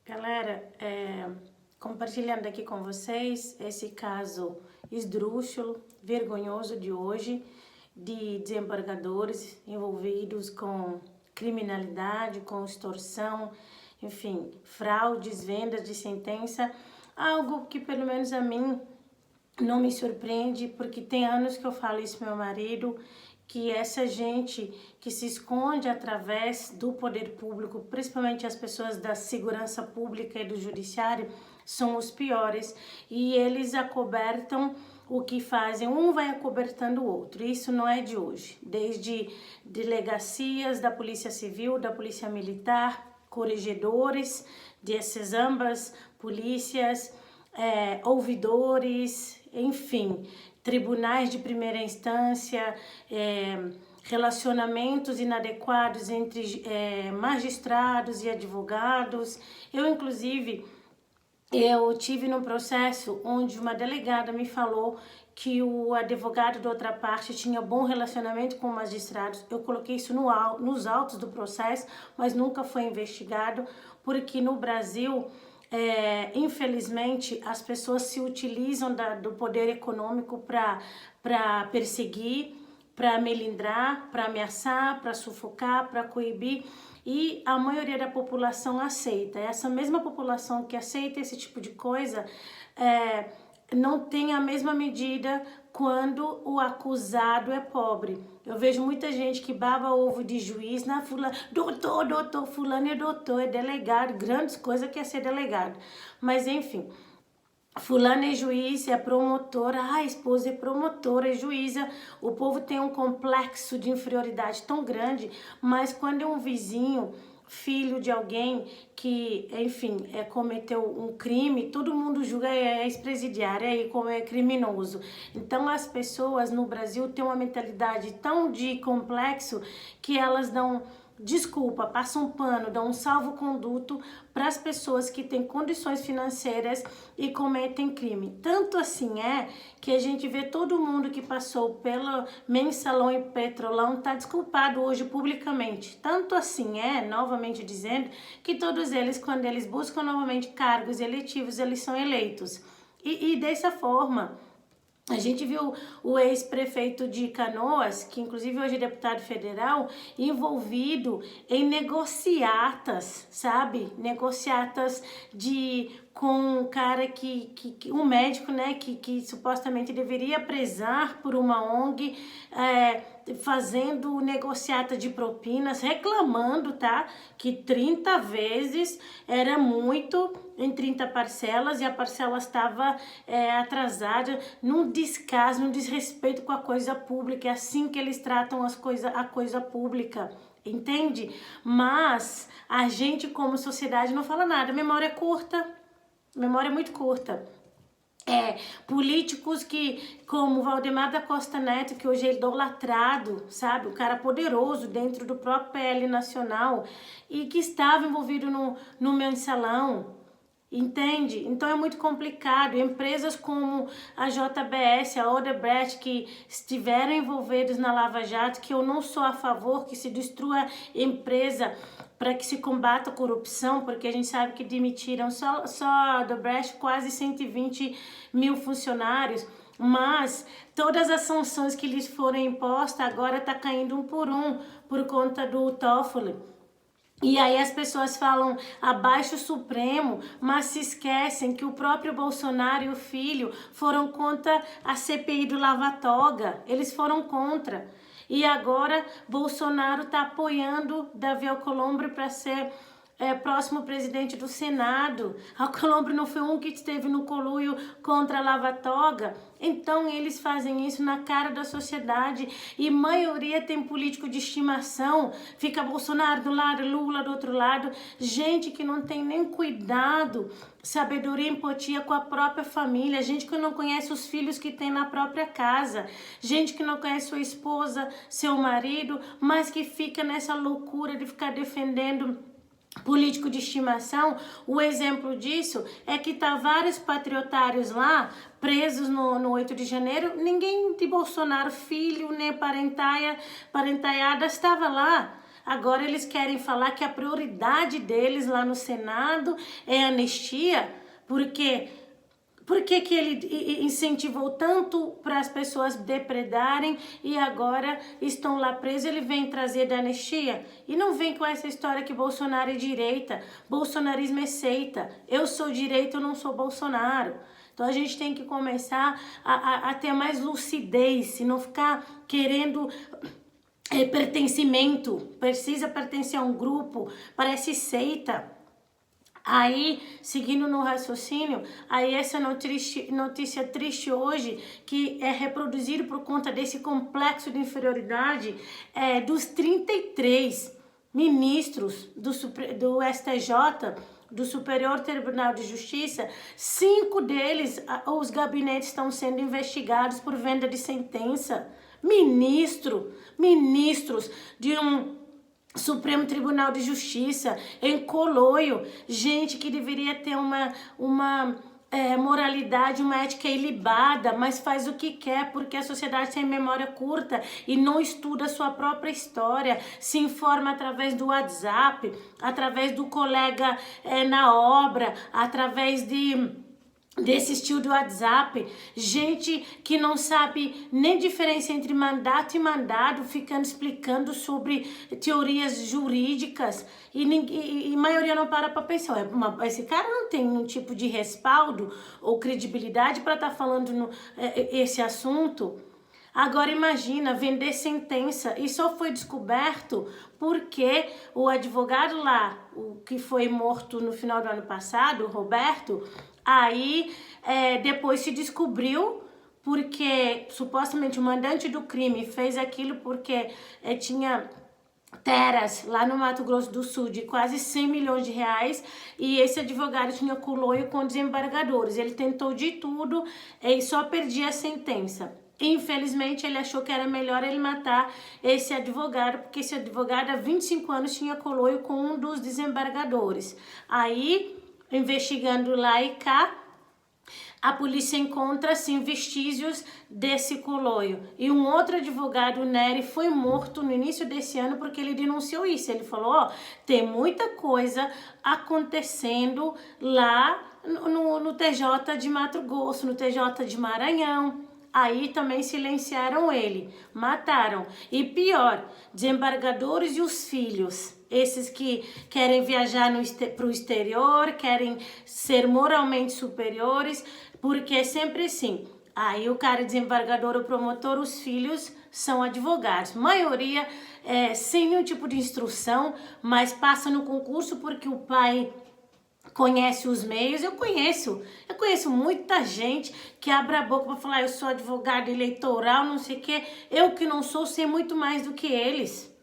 Galera, compartilhando aqui com vocês esse caso esdrúxulo, vergonhoso de hoje, de desembargadores envolvidos com criminalidade, com extorsão, enfim, fraudes, vendas de sentença, algo que pelo menos a mim não me surpreende, porque tem anos que eu falo isso pro meu marido, que essa gente que se esconde através do poder público, principalmente as pessoas da segurança pública e do judiciário, são os piores. E eles acobertam o que fazem, um vai acobertando o outro. Isso não é de hoje. Desde delegacias da Polícia Civil, da Polícia Militar, corregedores dessas ambas polícias, ouvidores, enfim, tribunais de primeira instância, relacionamentos inadequados entre magistrados e advogados. Inclusive, eu tive num processo onde uma delegada me falou que o advogado da outra parte tinha bom relacionamento com magistrados. Eu coloquei isso nos autos do processo, mas nunca foi investigado, porque no Brasil, infelizmente, as pessoas se utilizam do poder econômico para perseguir, para melindrar, para ameaçar, para sufocar, para coibir, e a maioria da população aceita. Essa mesma população que aceita esse tipo de coisa não tem a mesma medida quando o acusado é pobre. Eu vejo muita gente que baba ovo de juiz na fulano, doutor, fulano é doutor, é delegado, grandes coisas que é ser delegado. Mas enfim, fulano é juiz, é promotora, a esposa é promotora, é juíza. O povo tem um complexo de inferioridade tão grande, mas quando é um vizinho, filho de alguém que, enfim, cometeu um crime, todo mundo julga ex-presidiário aí como é criminoso. Então as pessoas no Brasil têm uma mentalidade tão de complexo que elas dão desculpa, passam um pano, dão um salvo-conduto para as pessoas que têm condições financeiras e cometem crime. Tanto assim que a gente vê todo mundo que passou pelo Mensalão e Petrolão tá desculpado hoje publicamente. Tanto assim novamente dizendo, que todos eles, quando eles buscam novamente cargos eletivos, eles são eleitos. E dessa forma, a gente viu o ex-prefeito de Canoas, que inclusive hoje é deputado federal, envolvido em negociatas, sabe? Negociatas com um cara um médico, né, que supostamente deveria prezar por uma ONG, fazendo negociata de propinas, reclamando, tá? Que 30 vezes era muito em 30 parcelas e a parcela estava atrasada, num descaso, num desrespeito com a coisa pública. É assim que eles tratam a coisa pública, entende? Mas a gente, como sociedade, não fala nada. A memória é curta, a memória é muito curta. Políticos como Valdemar da Costa Neto, que hoje é idolatrado, sabe? O cara poderoso dentro do próprio PL Nacional e que estava envolvido no Mensalão, entende? Então é muito complicado. Empresas como a JBS, a Odebrecht, que estiveram envolvidas na Lava Jato, que eu não sou a favor que se destrua empresa para que se combata a corrupção, porque a gente sabe que demitiram só a Odebrecht quase 120 mil funcionários, mas todas as sanções que lhes foram impostas agora tá caindo um por conta do Toffoli. E aí as pessoas falam abaixo o Supremo, mas se esquecem que o próprio Bolsonaro e o filho foram contra a CPI do Lava Toga. Eles foram contra. E agora Bolsonaro está apoiando Davi Alcolumbre para ser próximo presidente do Senado. Alcolumbre não foi um que esteve no coluio contra a Lava Toga. Então eles fazem isso na cara da sociedade e maioria tem político de estimação. Fica Bolsonaro do lado, Lula do outro lado. Gente que não tem nem cuidado, sabedoria e empatia com a própria família. Gente que não conhece os filhos que tem na própria casa. Gente que não conhece sua esposa, seu marido, mas que fica nessa loucura de ficar defendendo político de estimação. O exemplo disso é que tá vários patriotários lá presos no 8 de janeiro, ninguém de Bolsonaro, filho, nem parentaiada estava lá. agora eles querem falar que a prioridade deles lá no Senado é anistia, porque por que que ele incentivou tanto para as pessoas depredarem e agora estão lá presos? Ele vem trazer da anistia e não vem com essa história que Bolsonaro é direita, bolsonarismo é seita, eu sou direita, eu não sou Bolsonaro. Então a gente tem que começar a ter mais lucidez e não ficar querendo pertencimento, precisa pertencer a um grupo, parece seita. Aí, seguindo no raciocínio, aí essa notícia triste hoje, que é reproduzido por conta desse complexo de inferioridade, dos 33 ministros do STJ, do Superior Tribunal de Justiça, 5 deles, os gabinetes estão sendo investigados por venda de sentença. Ministros de um Supremo Tribunal de Justiça, em coloio, gente que deveria ter uma moralidade, uma ética ilibada, mas faz o que quer porque a sociedade tem memória curta e não estuda a sua própria história, se informa através do WhatsApp, através do colega na obra, através desse estilo do WhatsApp, gente que não sabe nem diferença entre mandato e mandado, ficando explicando sobre teorias jurídicas e a maioria não para pensar, esse cara não tem nenhum tipo de respaldo ou credibilidade para estar falando esse assunto. Agora imagina, vender sentença, e só foi descoberto porque o advogado lá, o que foi morto no final do ano passado, o Roberto, aí depois se descobriu porque supostamente o mandante do crime fez aquilo porque tinha terras lá no Mato Grosso do Sul de quase 100 milhões de reais e esse advogado tinha coloio com desembargadores. Ele tentou de tudo e só perdia a sentença. Infelizmente, ele achou que era melhor ele matar esse advogado, porque esse advogado há 25 anos tinha coloio com um dos desembargadores. Aí, investigando lá e cá, a polícia encontra, assim, vestígios desse coloio. E um outro advogado, o Nery, foi morto no início desse ano porque ele denunciou isso. Ele falou, tem muita coisa acontecendo lá no TJ de Mato Grosso, no TJ de Maranhão. Aí também silenciaram ele, mataram. E pior, desembargadores e os filhos, esses que querem viajar para o exterior, querem ser moralmente superiores, porque é sempre assim. Aí o cara desembargador, o promotor, os filhos são advogados. Maioria sem nenhum tipo de instrução, mas passa no concurso porque o pai conhece os meios. Eu conheço muita gente que abre a boca para falar, eu sou advogado eleitoral, não sei o quê. Eu que não sou, sei muito mais do que eles,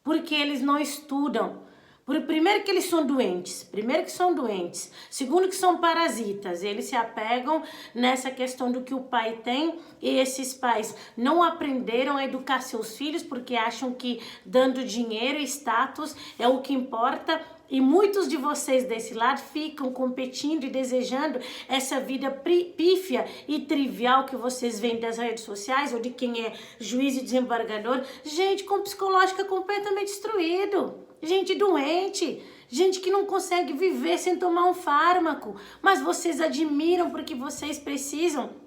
porque eles não estudam. Primeiro que eles são doentes, segundo que são parasitas, eles se apegam nessa questão do que o pai tem e esses pais não aprenderam a educar seus filhos porque acham que dando dinheiro e status é o que importa. E muitos de vocês desse lado ficam competindo e desejando essa vida pífia e trivial que vocês veem das redes sociais ou de quem é juiz e desembargador. Gente com psicológica completamente destruído, gente doente, gente que não consegue viver sem tomar um fármaco, mas vocês admiram porque vocês precisam.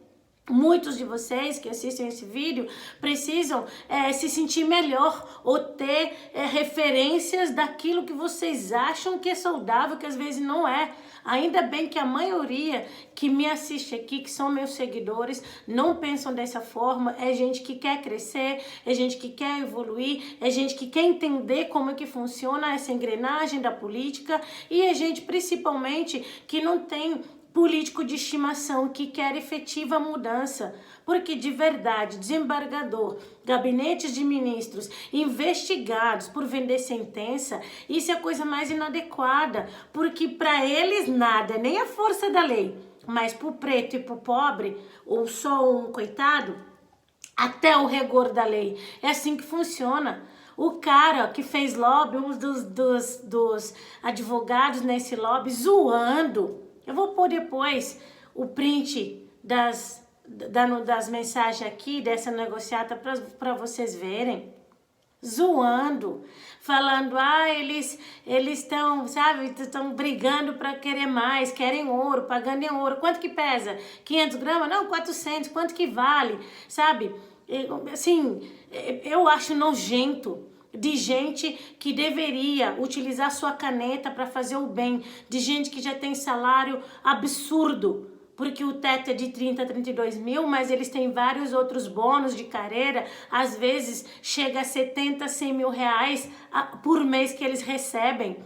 Muitos de vocês que assistem esse vídeo precisam se sentir melhor ou ter referências daquilo que vocês acham que é saudável, que às vezes não é. Ainda bem que a maioria que me assiste aqui, que são meus seguidores, não pensam dessa forma. É gente que quer crescer, é gente que quer evoluir, é gente que quer entender como é que funciona essa engrenagem da política e é gente principalmente que não tem político de estimação, que quer efetiva mudança, porque de verdade, desembargador, gabinetes de ministros investigados por vender sentença, isso é a coisa mais inadequada, porque para eles nada, nem a força da lei, mas pro preto e pro pobre, ou só um coitado, até o rigor da lei. É assim que funciona. O cara que fez lobby, um dos advogados nesse lobby, zoando. Eu vou pôr depois o print das mensagens aqui, dessa negociata, para vocês verem. zoando, falando, eles estão, sabe, estão brigando para querer mais, querem ouro, pagando em ouro. Quanto que pesa? 500 gramas? Não, 400. Quanto que vale? Sabe? Assim, eu acho nojento de gente que deveria utilizar sua caneta para fazer o bem, de gente que já tem salário absurdo, porque o teto é de 30 a 32 mil, mas eles têm vários outros bônus de carreira, às vezes chega a 70, 100 mil reais por mês que eles recebem,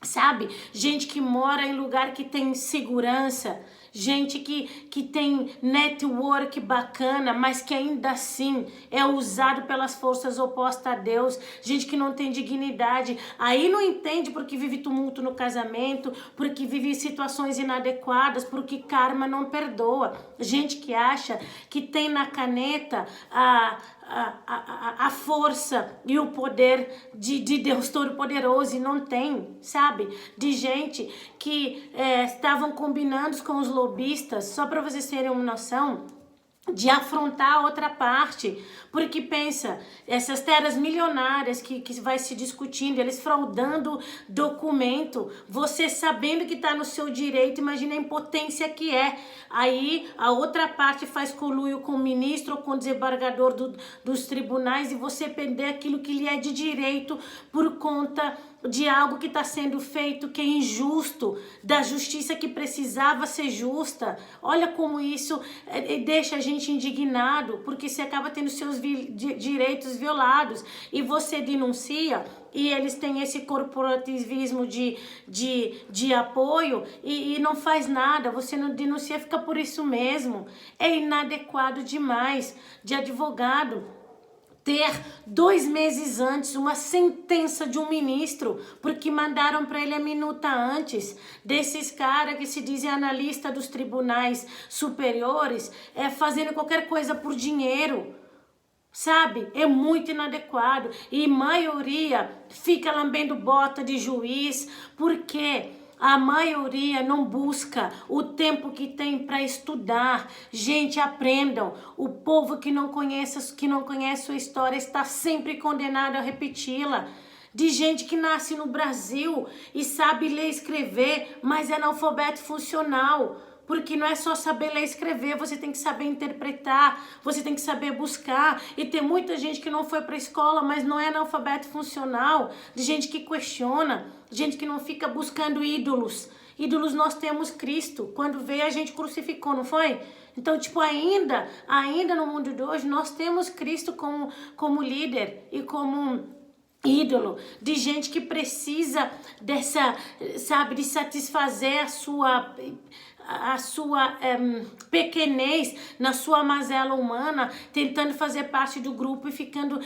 sabe? Gente que mora em lugar que tem segurança, gente que tem network bacana, mas que ainda assim é usado pelas forças opostas a Deus, gente que não tem dignidade, aí não entende porque vive tumulto no casamento, porque vive situações inadequadas, porque karma não perdoa, gente que acha que tem na caneta a força e o poder de Deus Todo-Poderoso e não tem, sabe? De gente que estavam combinando com os lobistas, só para vocês terem uma noção, de afrontar a outra parte, porque pensa, essas terras milionárias que vai se discutindo, eles fraudando documento, você sabendo que está no seu direito, imagina a impotência que é. Aí a outra parte faz conluio com o ministro ou com o desembargador dos tribunais e você perder aquilo que lhe é de direito por conta de algo que está sendo feito que é injusto, da justiça que precisava ser justa. Olha como isso deixa a gente indignado, porque você acaba tendo seus direitos violados e você denuncia e eles têm esse corporativismo de apoio e não faz nada, você não denuncia, fica por isso mesmo. É inadequado demais de advogado ter 2 meses antes uma sentença de um ministro, porque mandaram para ele a minuta antes, desses caras que se dizem analista dos tribunais superiores, fazendo qualquer coisa por dinheiro, sabe? É muito inadequado, e maioria fica lambendo bota de juiz, porque a maioria não busca o tempo que tem para estudar. Gente, aprendam. O povo que não conhece sua história está sempre condenado a repeti-la. De gente que nasce no Brasil e sabe ler e escrever, mas é analfabeto funcional. Porque não é só saber ler e escrever, você tem que saber interpretar, você tem que saber buscar. E tem muita gente que não foi para a escola, mas não é analfabeto funcional. De gente que questiona, gente que não fica buscando ídolos. Ídolos nós temos Cristo. Quando veio a gente crucificou, não foi? Então, tipo, ainda no mundo de hoje, nós temos Cristo como líder e como ídolo, de gente que precisa dessa, sabe, de satisfazer a sua pequenez na sua mazela humana, tentando fazer parte do grupo e ficando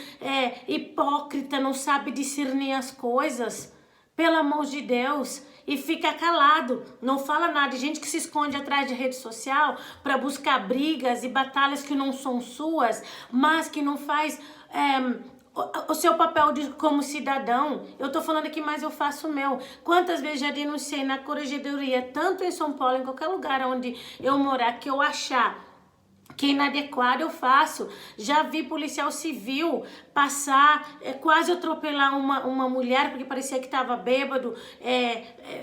hipócrita, não sabe discernir as coisas, pelo amor de Deus, e fica calado, não fala nada. Gente que se esconde atrás de rede social para buscar brigas e batalhas que não são suas, mas que não faz o seu papel como cidadão. Eu tô falando aqui, mas eu faço o meu. Quantas vezes já denunciei na corregedoria, tanto em São Paulo, em qualquer lugar onde eu morar, que eu achar que é inadequado, eu faço. Já vi policial civil passar, quase atropelar uma mulher, porque parecia que estava bêbado,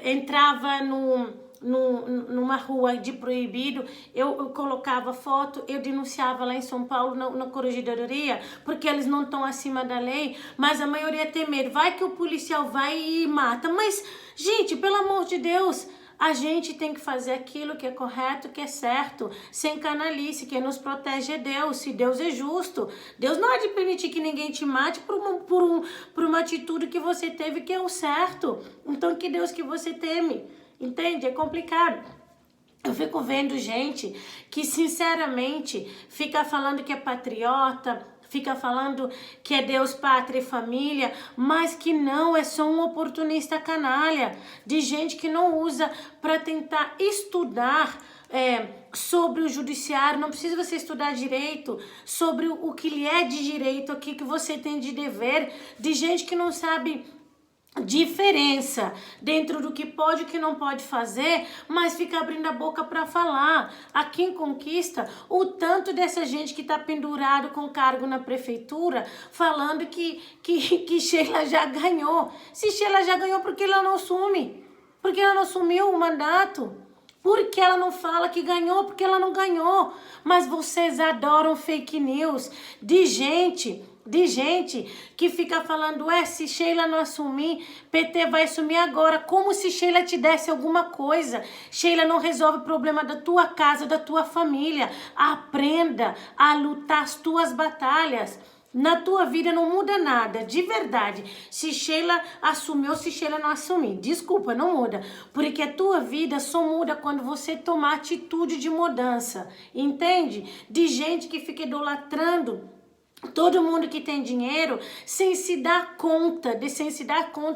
entrava numa rua de proibido, eu colocava foto, eu denunciava lá em São Paulo na corregedoria, porque eles não estão acima da lei, mas a maioria tem medo. Vai que o policial vai e mata. Mas, gente, pelo amor de Deus, a gente tem que fazer aquilo que é correto, que é certo, sem canalice. Quem nos protege é Deus. Se Deus é justo, Deus não há de permitir que ninguém te mate por uma atitude que você teve que é o certo. Então, que Deus que você teme? Entende? É complicado. Eu fico vendo gente que, sinceramente, fica falando que é patriota, fica falando que é Deus, pátria e família, mas que não, é só um oportunista canalha, de gente que não usa para tentar estudar sobre o judiciário. Não precisa você estudar direito, sobre o que lhe é de direito, o que você tem de dever, de gente que não sabe diferença dentro do que pode e que não pode fazer, mas fica abrindo a boca para falar. Aqui em Conquista, o tanto dessa gente que tá pendurado com cargo na prefeitura, falando que Sheila já ganhou. Se Sheila já ganhou, por que ela não assume? Por que ela não assumiu o mandato? Por que ela não fala que ganhou? Porque ela não ganhou. Mas vocês adoram fake news de gente que fica falando, se Sheila não assumir, PT vai assumir agora, como se Sheila te desse alguma coisa. Sheila não resolve o problema da tua casa, da tua família. Aprenda a lutar as tuas batalhas. Na tua vida não muda nada, de verdade. Se Sheila assumir ou se Sheila não assumir, desculpa, não muda. Porque a tua vida só muda quando você tomar atitude de mudança, entende? De gente que fica idolatrando todo mundo que tem dinheiro sem se dar conta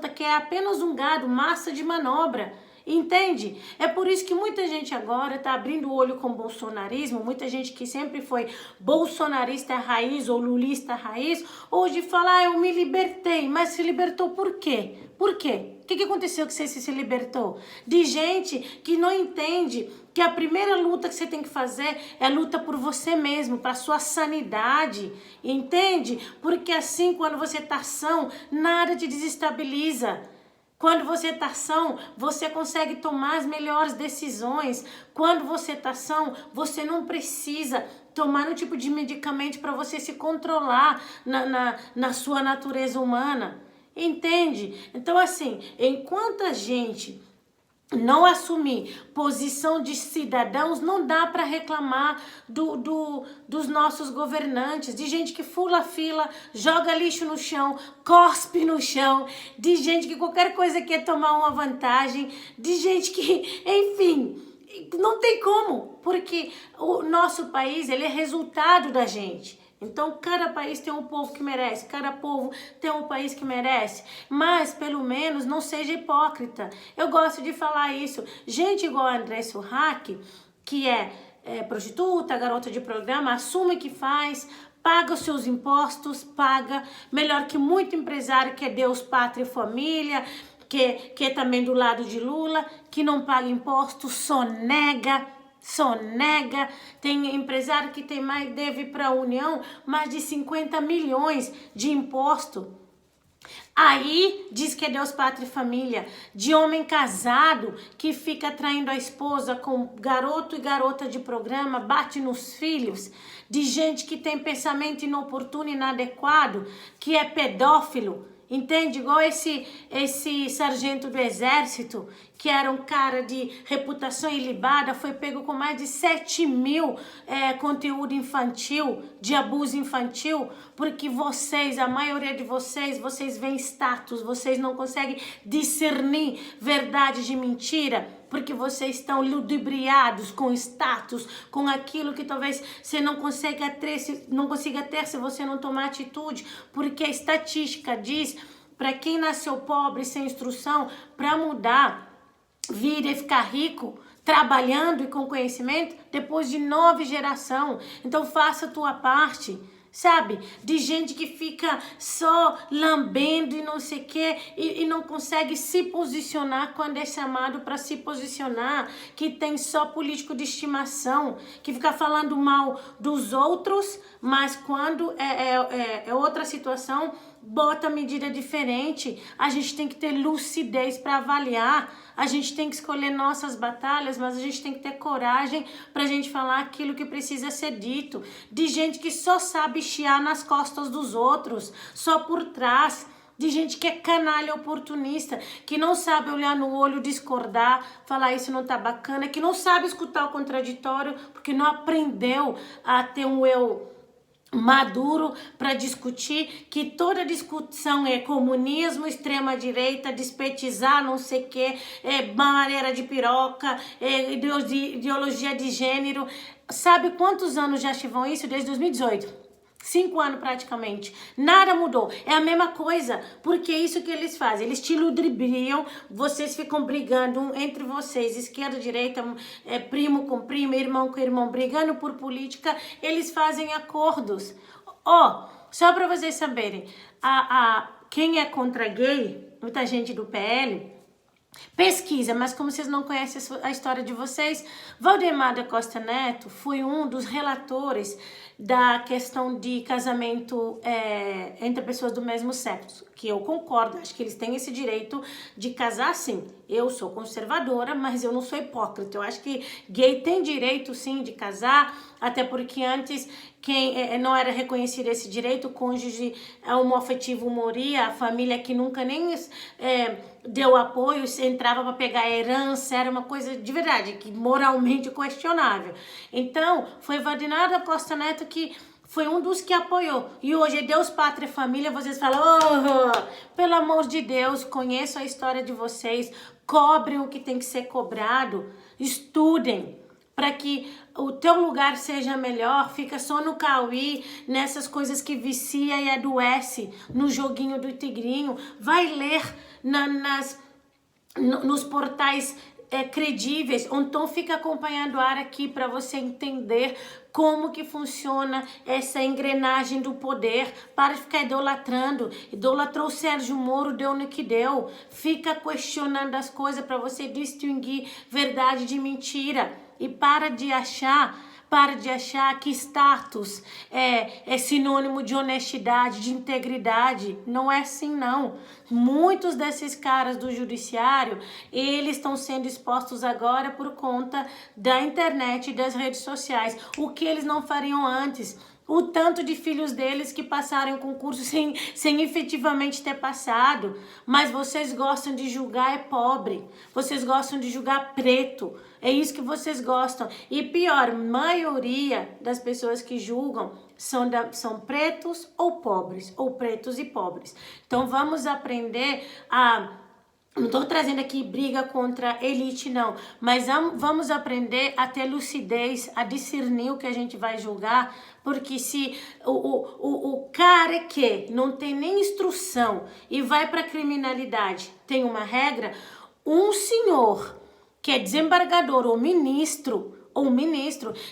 que é apenas um gado, massa de manobra. Entende? É por isso que muita gente agora tá abrindo o olho com o bolsonarismo, muita gente que sempre foi bolsonarista raiz ou lulista raiz, hoje fala, eu me libertei, mas se libertou por quê? Por quê? O que aconteceu que você se libertou? De gente que não entende que a primeira luta que você tem que fazer é a luta por você mesmo, para sua sanidade, entende? Porque assim, quando você tá são, nada te desestabiliza. Quando você tá são, você consegue tomar as melhores decisões. Quando você tá são, você não precisa tomar um tipo de medicamento para você se controlar na sua natureza humana. Entende? Então, assim, enquanto a gente não assumir posição de cidadãos, não dá para reclamar dos nossos governantes, de gente que fula fila, joga lixo no chão, cospe no chão, de gente que qualquer coisa quer tomar uma vantagem, de gente que, enfim, não tem como, porque o nosso país, ele é resultado da gente. Então, cada país tem um povo que merece, cada povo tem um país que merece, mas, pelo menos, não seja hipócrita. Eu gosto de falar isso. Gente igual a André Surraque, que é prostituta, garota de programa, assume que faz, paga os seus impostos, paga, melhor que muito empresário que é Deus, Pátria e Família, que é também do lado de Lula, que não paga impostos, sonega. Tem empresário que deve para a União mais de 50 milhões de imposto. Aí diz que é Deus, Pátria e Família, de homem casado que fica traindo a esposa com garoto e garota de programa, bate nos filhos, de gente que tem pensamento inoportuno e inadequado, que é pedófilo. Entende? Igual esse sargento do exército, que era um cara de reputação ilibada, foi pego com mais de 7 mil conteúdo infantil, de abuso infantil, porque vocês, a maioria de vocês veem status, vocês não conseguem discernir verdade de mentira, porque vocês estão ludibriados com status, com aquilo que talvez você não consiga ter se você não tomar atitude, porque a estatística diz, para quem nasceu pobre, sem instrução, para mudar, vir e ficar rico, trabalhando e com conhecimento, depois de 9 gerações. Então faça a tua parte. Sabe, de gente que fica só lambendo e não sei o que e não consegue se posicionar quando é chamado para se posicionar, que tem só político de estimação, que fica falando mal dos outros, mas quando é outra situação, bota medida diferente. A gente tem que ter lucidez para avaliar, a gente tem que escolher nossas batalhas, mas a gente tem que ter coragem pra gente falar aquilo que precisa ser dito. De gente que só sabe chiar nas costas dos outros, só por trás. De gente que é canalha oportunista, que não sabe olhar no olho, discordar, falar isso não tá bacana, que não sabe escutar o contraditório, porque não aprendeu a ter um eu maduro para discutir, que toda discussão é comunismo, extrema-direita, despetizar, não sei o que, maneira de piroca, ideologia de gênero. Sabe quantos anos já ativam isso? Desde 2018. 5 anos praticamente. Nada mudou. É a mesma coisa. Porque é isso que eles fazem. Eles te ludibriam, vocês ficam brigando entre vocês, esquerda, direita, primo com primo, irmão com irmão, brigando por política. Eles fazem acordos. Só para vocês saberem, quem é contra gay muita gente do PL, pesquisa, mas como vocês não conhecem a história de vocês, Valdemar da Costa Neto foi um dos relatores da questão de casamento entre pessoas do mesmo sexo, que eu concordo, acho que eles têm esse direito de casar sim. Eu sou conservadora, mas eu não sou hipócrita. Eu acho que gay tem direito sim de casar, até porque antes quem não era reconhecido esse direito, o cônjuge homoafetivo moria, a família que nunca nem deu apoio, entrava para pegar a herança, era uma coisa de verdade, que moralmente questionável. Então, foi Valdemar da Costa Neto que foi um dos que apoiou. E hoje é Deus, Pátria e Família, vocês falam, oh, pelo amor de Deus, conheço a história de vocês, cobrem o que tem que ser cobrado, estudem, para que o teu lugar seja melhor, fica só no cauí, nessas coisas que vicia e adoece, no joguinho do tigrinho, vai ler nos portais credíveis, ou então fica acompanhando a área aqui para você entender como que funciona essa engrenagem do poder. Para de ficar idolatrou o Sérgio Moro, deu no que deu, fica questionando as coisas para você distinguir verdade de mentira e para de achar que status é sinônimo de honestidade, de integridade. Não é assim, não. Muitos desses caras do judiciário, eles estão sendo expostos agora por conta da internet e das redes sociais. O que eles não fariam antes? O tanto de filhos deles que passaram em concurso sem efetivamente ter passado. Mas vocês gostam de julgar pobre. Vocês gostam de julgar preto. É isso que vocês gostam. E pior, maioria das pessoas que julgam são pretos ou pobres. Ou pretos e pobres. Então vamos aprender a... Não estou trazendo aqui briga contra elite, não. Mas vamos aprender a ter lucidez, a discernir o que a gente vai julgar. Porque se o cara que não tem nem instrução e vai para a criminalidade, tem uma regra, um senhor que é desembargador ou ministro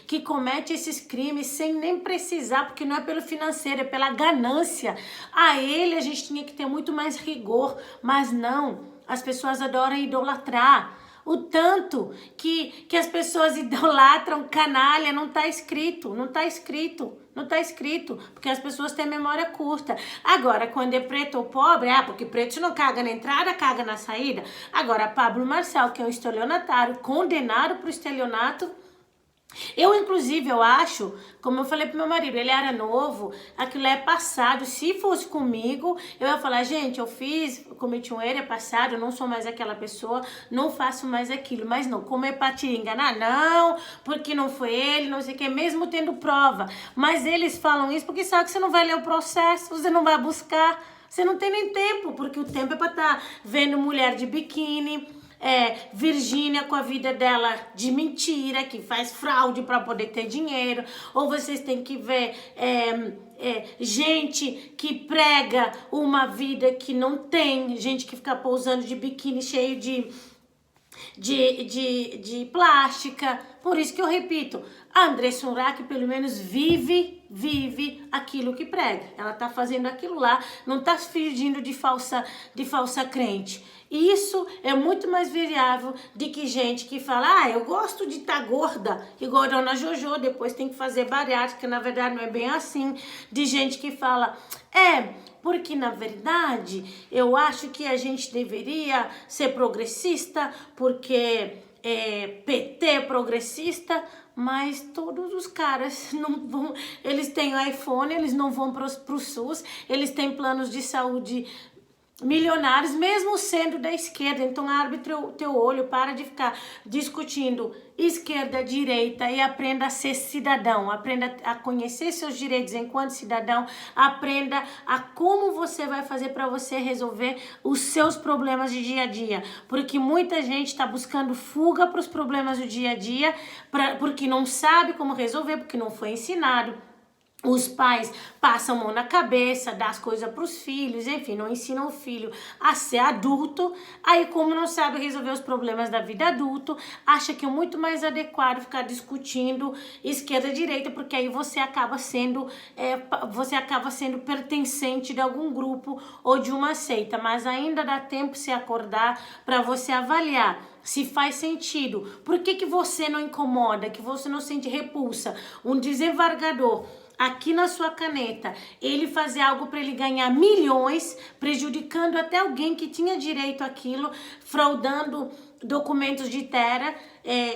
que comete esses crimes sem nem precisar, porque não é pelo financeiro, é pela ganância. A ele a gente tinha que ter muito mais rigor, mas não. As pessoas adoram idolatrar. O tanto que as pessoas idolatram canalha não tá escrito, porque as pessoas têm memória curta. Agora, quando é preto ou pobre, porque preto não caga na entrada, caga na saída. Agora, Pablo Marçal, que é um estelionatário, condenado por estelionato. Eu acho, como eu falei pro meu marido, ele era novo, aquilo é passado. Se fosse comigo, eu ia falar, gente, cometi um erro, é passado, eu não sou mais aquela pessoa, não faço mais aquilo. Mas não, como é pra te enganar? Não, porque não foi ele, não sei o que, mesmo tendo prova. Mas eles falam isso porque sabem que você não vai ler o processo, você não vai buscar, você não tem nem tempo, porque o tempo é pra estar vendo mulher de biquíni, Virgínia com a vida dela de mentira, que faz fraude para poder ter dinheiro, ou vocês têm que ver gente que prega uma vida que não tem, gente que fica pousando de biquíni cheio de plástica. Por isso que eu repito, a Andressa Urach pelo menos vive aquilo que prega. Ela tá fazendo aquilo lá, não tá fingindo de falsa crente. Isso é muito mais viável do que gente que fala, eu gosto de estar gorda, igual a dona Jojo, depois tem que fazer bariátrica, na verdade não é bem assim. De gente que fala, porque na verdade eu acho que a gente deveria ser progressista, porque PT é progressista, mas todos os caras não vão, eles têm iPhone, eles não vão pro SUS, eles têm planos de saúde milionários, mesmo sendo da esquerda. Então abre teu olho, para de ficar discutindo esquerda, direita e aprenda a ser cidadão, aprenda a conhecer seus direitos enquanto cidadão, aprenda a como você vai fazer para você resolver os seus problemas de dia a dia, porque muita gente está buscando fuga para os problemas do dia a dia, porque não sabe como resolver, porque não foi ensinado. Os pais passam a mão na cabeça, dão as coisas para os filhos, enfim, não ensinam o filho a ser adulto. Aí, como não sabe resolver os problemas da vida adulto, acha que é muito mais adequado ficar discutindo esquerda e direita, porque aí você acaba sendo pertencente de algum grupo ou de uma seita. Mas ainda dá tempo de se acordar para você avaliar se faz sentido. Por que você não incomoda, que você não sente repulsa? Um desembargador aqui na sua caneta, ele fazer algo para ele ganhar milhões, prejudicando até alguém que tinha direito àquilo, fraudando documentos de terra,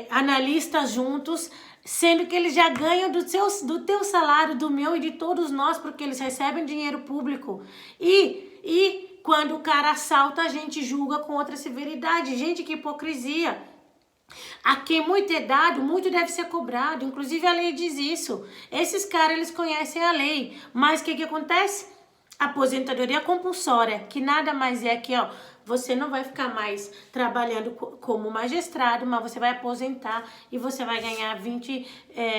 analistas juntos, sendo que eles já ganham do teu salário, do meu e de todos nós, porque eles recebem dinheiro público. E quando o cara assalta, a gente julga com outra severidade. Gente, que hipocrisia. A quem muito é dado, muito deve ser cobrado. Inclusive a lei diz isso. Esses caras, eles conhecem a lei. Mas o que acontece? Aposentadoria compulsória, que nada mais é que, ó, você não vai ficar mais trabalhando como magistrado, mas você vai aposentar e você vai ganhar 20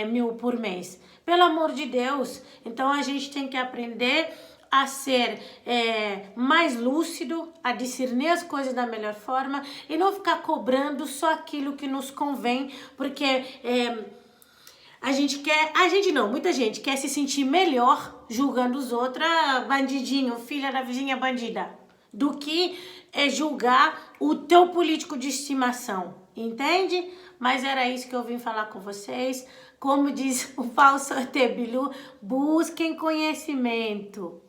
mil por mês. Pelo amor de Deus. Então a gente tem que aprender a ser mais lúcido, a discernir as coisas da melhor forma e não ficar cobrando só aquilo que nos convém, porque muita gente quer se sentir melhor julgando os outros, bandidinho, filha da vizinha bandida, do que julgar o teu político de estimação, entende? Mas era isso que eu vim falar com vocês. Como diz o falso Tebilu, busquem conhecimento.